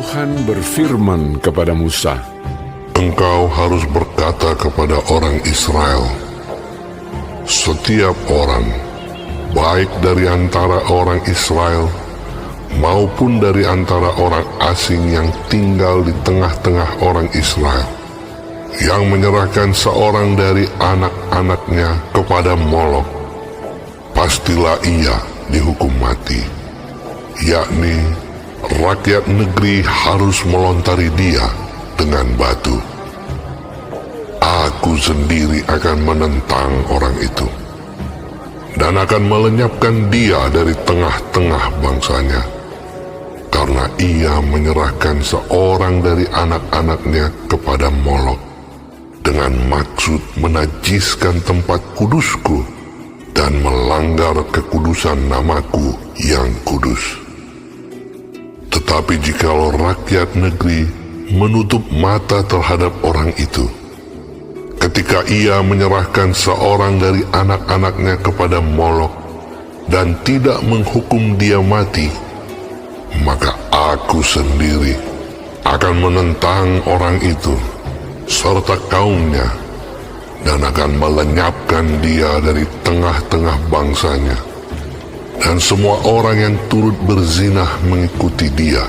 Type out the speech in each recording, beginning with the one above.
Tuhan berfirman kepada Musa, "Engkau harus berkata kepada orang Israel, setiap orang, baik dari antara orang Israel maupun dari antara orang asing yang tinggal di tengah-tengah orang Israel, yang menyerahkan seorang dari anak-anaknya kepada Molok, pastilah ia dihukum mati, yakni rakyat negeri harus melontari dia dengan batu. Aku sendiri akan menentang orang itu dan akan melenyapkan dia dari tengah-tengah bangsanya, karena ia menyerahkan seorang dari anak-anaknya kepada Molok dengan maksud menajiskan tempat kudusku dan melanggar kekudusan namaku yang kudus. Tetapi jikalau rakyat negeri menutup mata terhadap orang itu, ketika ia menyerahkan seorang dari anak-anaknya kepada Molok dan tidak menghukum dia mati, maka aku sendiri akan menentang orang itu serta kaumnya dan akan melenyapkan dia dari tengah-tengah bangsanya, dan semua orang yang turut berzinah mengikuti dia,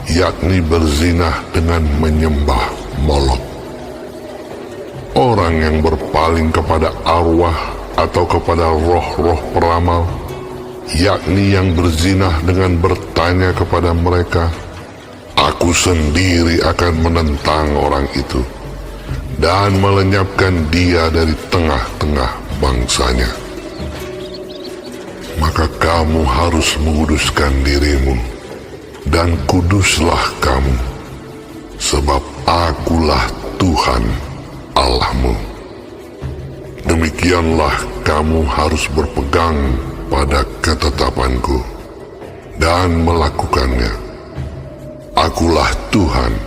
yakni berzinah dengan menyembah Molok. Orang yang berpaling kepada arwah atau kepada roh-roh peramal, yakni yang berzinah dengan bertanya kepada mereka, aku sendiri akan menentang orang itu dan melenyapkan dia dari tengah-tengah bangsanya. Maka kamu harus menguduskan dirimu, dan kuduslah kamu, sebab akulah Tuhan Allahmu. Demikianlah kamu harus berpegang pada ketetapanku dan melakukannya. Akulah Tuhan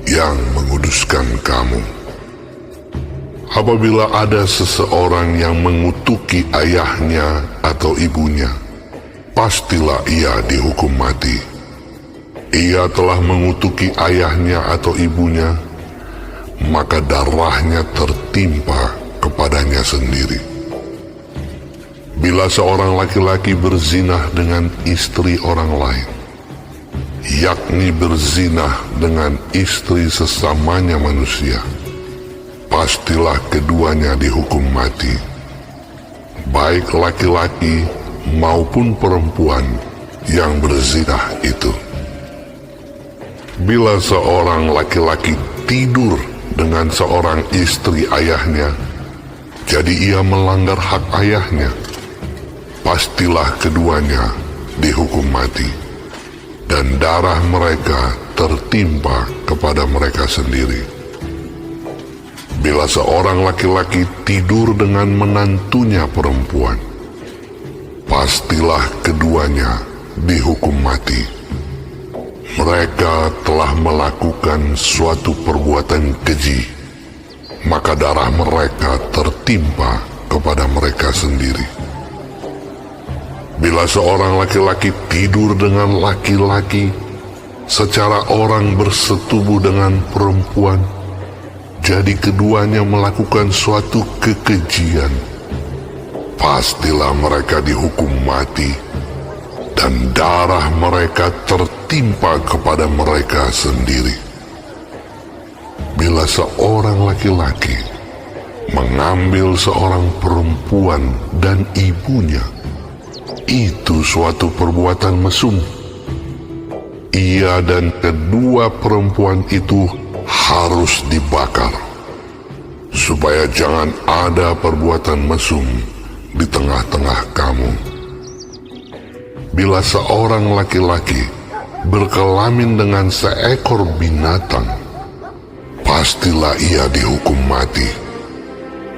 yang menguduskan kamu. Apabila ada seseorang yang mengutuki ayahnya atau ibunya, pastilah ia dihukum mati. Ia telah mengutuki ayahnya atau ibunya, maka darahnya tertimpa kepadanya sendiri. Bila seorang laki-laki berzinah dengan istri orang lain, yakni berzinah dengan istri sesamanya manusia, pastilah keduanya dihukum mati, baik laki-laki maupun perempuan yang berzinah itu. Bila seorang laki-laki tidur dengan seorang istri ayahnya, jadi ia melanggar hak ayahnya, pastilah keduanya dihukum mati, dan darah mereka tertimpa kepada mereka sendiri. Bila seorang laki-laki tidur dengan menantunya perempuan, pastilah keduanya dihukum mati. Mereka telah melakukan suatu perbuatan keji, maka darah mereka tertimpa kepada mereka sendiri. Bila seorang laki-laki tidur dengan laki-laki, secara orang bersetubuh dengan perempuan, jadi keduanya melakukan suatu kekejian, pastilah mereka dihukum mati, dan darah mereka tertimpa kepada mereka sendiri. Bila seorang laki-laki mengambil seorang perempuan dan ibunya, itu suatu perbuatan mesum. Ia dan kedua perempuan itu harus dibakar, supaya jangan ada perbuatan mesum di tengah-tengah kamu. Bila seorang laki-laki berkelamin dengan seekor binatang, pastilah ia dihukum mati,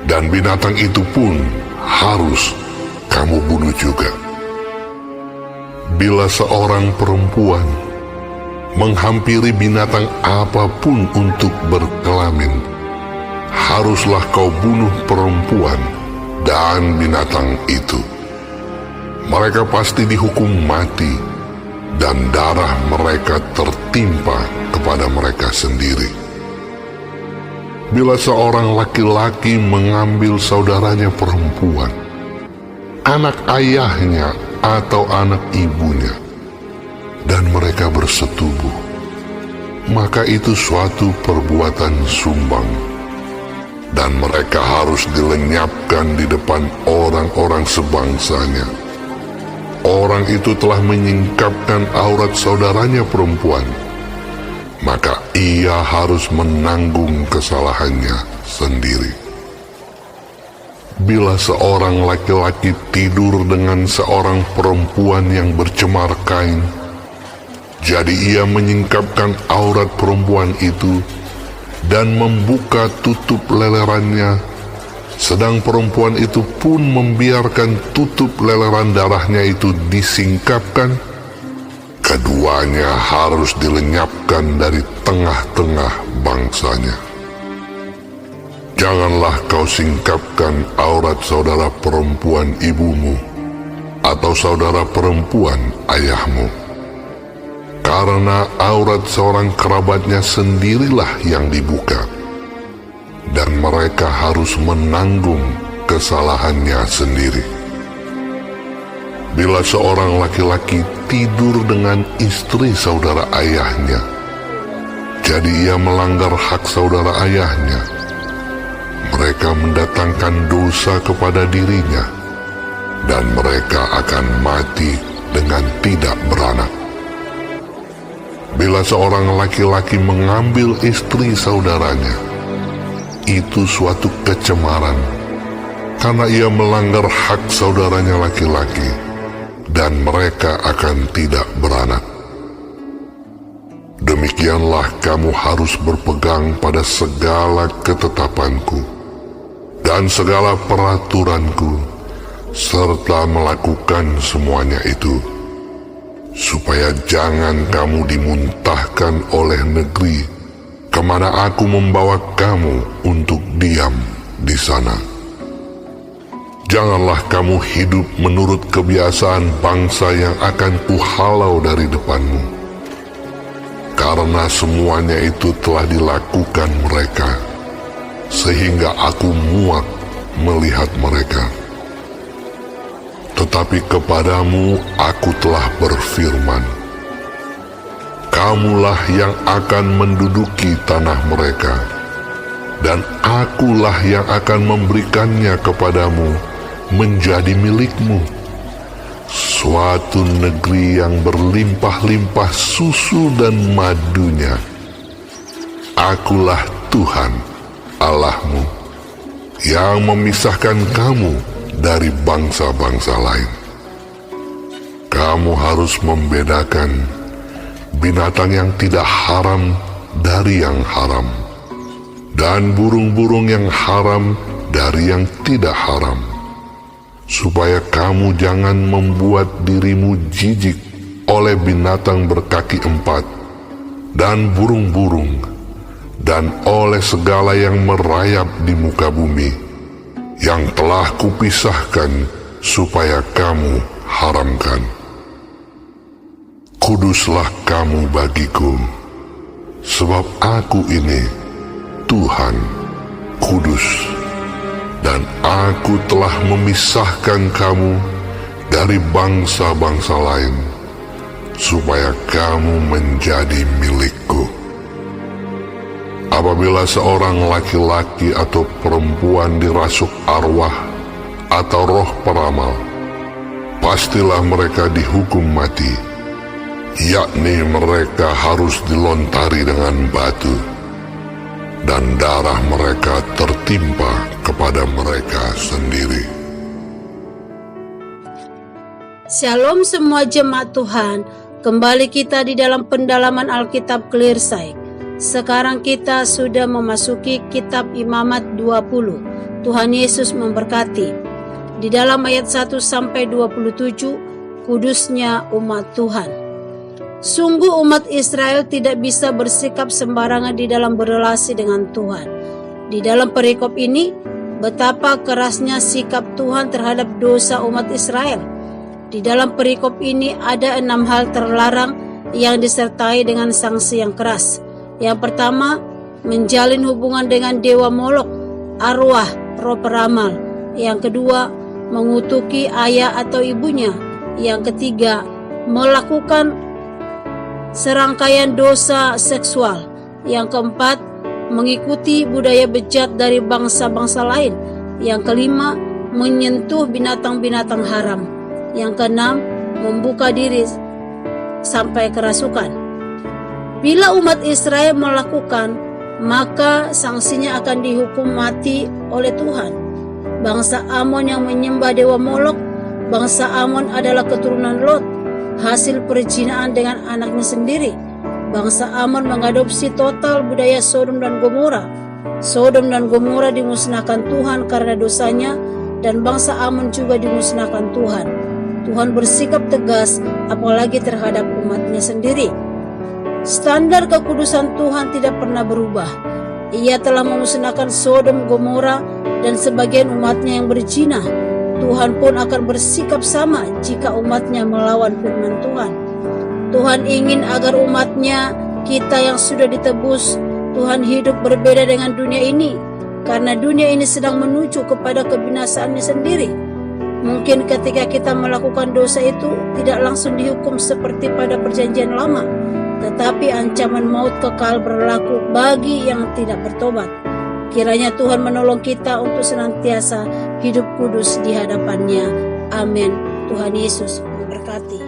dan binatang itu pun harus kamu bunuh juga. Bila seorang perempuan menghampiri binatang apapun untuk berkelamin, haruslah kau bunuh perempuan dan binatang itu. Mereka pasti dihukum mati, dan darah mereka tertimpa kepada mereka sendiri. Bila seorang laki-laki mengambil saudaranya perempuan, anak ayahnya atau anak ibunya, dan mereka bersetubuh, maka itu suatu perbuatan sumbang, dan mereka harus dilenyapkan di depan orang-orang sebangsanya. Orang itu telah menyingkapkan aurat saudaranya perempuan, maka ia harus menanggung kesalahannya sendiri. Bila seorang laki-laki tidur dengan seorang perempuan yang bercemar kain, jadi ia menyingkapkan aurat perempuan itu dan membuka tutup lelerannya, sedang perempuan itu pun membiarkan tutup leleran darahnya itu disingkapkan, keduanya harus dilenyapkan dari tengah-tengah bangsanya. Janganlah kau singkapkan aurat saudara perempuan ibumu atau saudara perempuan ayahmu, karena aurat seorang kerabatnya sendirilah yang dibuka, dan mereka harus menanggung kesalahannya sendiri. Bila seorang laki-laki tidur dengan istri saudara ayahnya, jadi ia melanggar hak saudara ayahnya, mereka mendatangkan dosa kepada dirinya, dan mereka akan mati dengan tidak beranak. Bila seorang laki-laki mengambil istri saudaranya, itu suatu kecemaran, karena ia melanggar hak saudaranya laki-laki, dan mereka akan tidak beranak. Demikianlah kamu harus berpegang pada segala ketetapanku dan segala peraturanku, serta melakukan semuanya itu, supaya jangan kamu dimuntahkan oleh negeri kemana aku membawa kamu untuk diam di sana. Janganlah kamu hidup menurut kebiasaan bangsa yang akan kuhalau dari depanmu, karena semuanya itu telah dilakukan mereka, sehingga aku muak melihat mereka. Tetapi kepadamu aku telah berfirman, kamulah yang akan menduduki tanah mereka, dan akulah yang akan memberikannya kepadamu menjadi milikmu, suatu negeri yang berlimpah-limpah susu dan madunya. Akulah Tuhan Allahmu, yang memisahkan kamu dari bangsa-bangsa lain. Kamu harus membedakan binatang yang tidak haram dari yang haram, dan burung-burung yang haram dari yang tidak haram, supaya kamu jangan membuat dirimu jijik oleh binatang berkaki empat dan burung-burung, dan oleh segala yang merayap di muka bumi, yang telah kupisahkan supaya kamu haramkan. Kuduslah kamu bagiku, sebab aku ini Tuhan kudus, dan aku telah memisahkan kamu dari bangsa-bangsa lain, supaya kamu menjadi milikku. Apabila seorang laki-laki atau perempuan dirasuk arwah atau roh peramal, pastilah mereka dihukum mati, yakni mereka harus dilontari dengan batu, dan darah mereka tertimpa kepada mereka sendiri. Shalom semua jemaat Tuhan, kembali kita di dalam pendalaman Alkitab Clear Sight. Sekarang kita sudah memasuki kitab Imamat 20. Tuhan Yesus memberkati. Di dalam ayat 1 sampai 27, kudusnya umat Tuhan. Sungguh umat Israel tidak bisa bersikap sembarangan di dalam berelasi dengan Tuhan. Di dalam perikop ini, betapa kerasnya sikap Tuhan terhadap dosa umat Israel. Di dalam perikop ini ada 6 hal terlarang yang disertai dengan sanksi yang keras. Yang pertama, menjalin hubungan dengan dewa Molok, arwah, roh peramal. Yang kedua, mengutuki ayah atau ibunya. Yang ketiga, melakukan serangkaian dosa seksual. Yang keempat, mengikuti budaya bejat dari bangsa-bangsa lain. Yang kelima, menyentuh binatang-binatang haram. Yang keenam, membuka diri sampai kerasukan. Bila umat Israel melakukan, maka sanksinya akan dihukum mati oleh Tuhan. Bangsa Amon yang menyembah dewa Molok, bangsa Amon adalah keturunan Lot, hasil perzinahan dengan anaknya sendiri. Bangsa Amon mengadopsi total budaya Sodom dan Gomora. Sodom dan Gomora dimusnahkan Tuhan karena dosanya, dan bangsa Amon juga dimusnahkan Tuhan. Tuhan bersikap tegas apalagi terhadap umatnya sendiri. Standar kekudusan Tuhan tidak pernah berubah. Ia telah memusnahkan Sodom, Gomora, dan sebagian umatnya yang berzina. Tuhan pun akan bersikap sama jika umatnya melawan firman Tuhan. Tuhan ingin agar umatnya, kita yang sudah ditebus Tuhan, hidup berbeda dengan dunia ini, karena dunia ini sedang menuju kepada kebinasaannya sendiri. Mungkin ketika kita melakukan dosa itu tidak langsung dihukum seperti pada perjanjian lama, tetapi ancaman maut kekal berlaku bagi yang tidak bertobat. Kiranya Tuhan menolong kita untuk senantiasa hidup kudus di hadapan-Nya. Amin. Tuhan Yesus memberkati.